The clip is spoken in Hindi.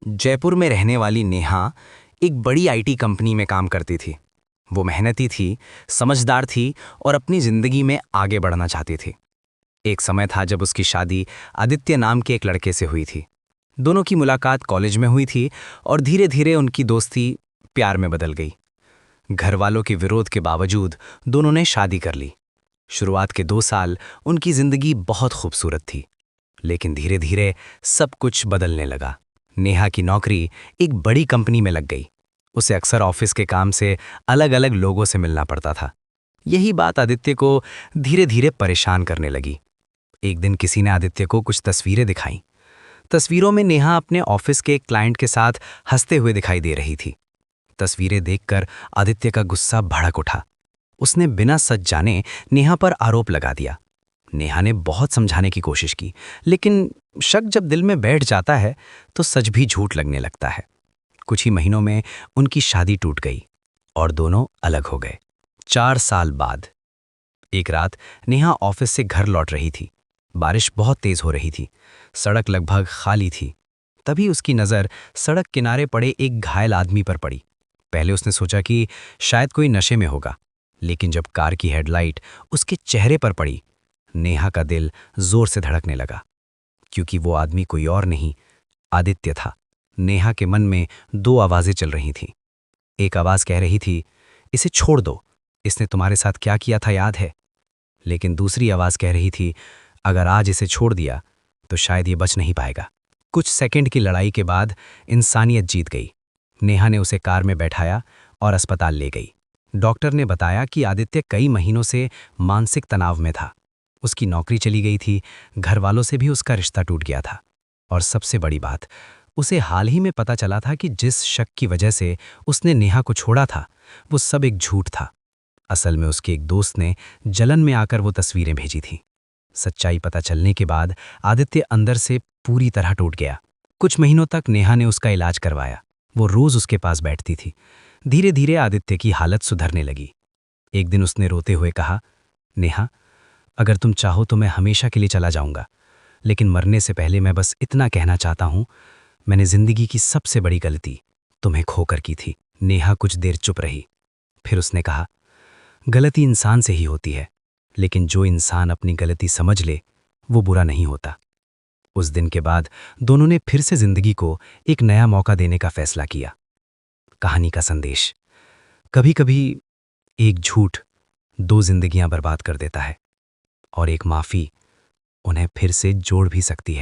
जयपुर में रहने वाली नेहा एक बड़ी आईटी कंपनी में काम करती थी। वो मेहनती थी, समझदार थी और अपनी जिंदगी में आगे बढ़ना चाहती थी। एक समय था जब उसकी शादी आदित्य नाम के एक लड़के से हुई थी। दोनों की मुलाकात कॉलेज में हुई थी और धीरे धीरे उनकी दोस्ती प्यार में बदल गई। घर वालों के विरोध के बावजूद दोनों ने शादी कर ली। शुरुआत के 2 साल उनकी जिंदगी बहुत खूबसूरत थी, लेकिन धीरे धीरे सब कुछ बदलने लगा। नेहा की नौकरी एक बड़ी कंपनी में लग गई। उसे अक्सर ऑफिस के काम से अलग अलग लोगों से मिलना पड़ता था। यही बात आदित्य को धीरे धीरे परेशान करने लगी। एक दिन किसी ने आदित्य को कुछ तस्वीरें दिखाईं। तस्वीरों में नेहा अपने ऑफिस के एक क्लाइंट के साथ हंसते हुए दिखाई दे रही थी। तस्वीरें देखकर आदित्य का गुस्सा भड़क उठा। उसने बिना सच जाने नेहा पर आरोप लगा दिया। नेहा ने बहुत समझाने की कोशिश की, लेकिन शक जब दिल में बैठ जाता है तो सच भी झूठ लगने लगता है। कुछ ही महीनों में उनकी शादी टूट गई और दोनों अलग हो गए। 4 साल बाद एक रात नेहा ऑफिस से घर लौट रही थी। बारिश बहुत तेज हो रही थी। सड़क लगभग खाली थी। तभी उसकी नज़र सड़क किनारे पड़े एक घायल आदमी पर पड़ी। पहले उसने सोचा कि शायद कोई नशे में होगा, लेकिन जब कार की हेडलाइट उसके चेहरे पर पड़ी, नेहा का दिल जोर से धड़कने लगा, क्योंकि वो आदमी कोई और नहीं, आदित्य था। नेहा के मन में 2 आवाजें चल रही थीं। एक आवाज कह रही थी, इसे छोड़ दो, इसने तुम्हारे साथ क्या किया था याद है। लेकिन दूसरी आवाज कह रही थी, अगर आज इसे छोड़ दिया तो शायद ये बच नहीं पाएगा। कुछ सेकंड की लड़ाई के बाद इंसानियत जीत गई। नेहा ने उसे कार में बैठाया और अस्पताल ले गई। डॉक्टर ने बताया कि आदित्य कई महीनों से मानसिक तनाव में था। उसकी नौकरी चली गई थी, घर वालों से भी उसका रिश्ता टूट गया था। और सबसे बड़ी बात, उसे हाल ही में पता चला था कि जिस शक की वजह से उसने नेहा को छोड़ा था, वो सब एक झूठ था। असल में उसके एक दोस्त ने जलन में आकर वो तस्वीरें भेजी थीं। सच्चाई पता चलने के बाद आदित्य अंदर से पूरी तरह टूट गया। कुछ महीनों तक नेहा ने उसका इलाज करवाया। वो रोज उसके पास बैठती थी। धीरे धीरे आदित्य की हालत सुधरने लगी। एक दिन उसने रोते हुए कहा, नेहा, अगर तुम चाहो तो मैं हमेशा के लिए चला जाऊंगा, लेकिन मरने से पहले मैं बस इतना कहना चाहता हूं, मैंने जिंदगी की सबसे बड़ी गलती तुम्हें खोकर की थी। नेहा कुछ देर चुप रही। फिर उसने कहा, गलती इंसान से ही होती है, लेकिन जो इंसान अपनी गलती समझ ले वो बुरा नहीं होता। उस दिन के बाद दोनों ने फिर से जिंदगी को एक नया मौका देने का फैसला किया। कहानी का संदेश, कभी कभी एक झूठ 2 जिंदगियां बर्बाद कर देता है और एक माफी उन्हें फिर से जोड़ भी सकती है।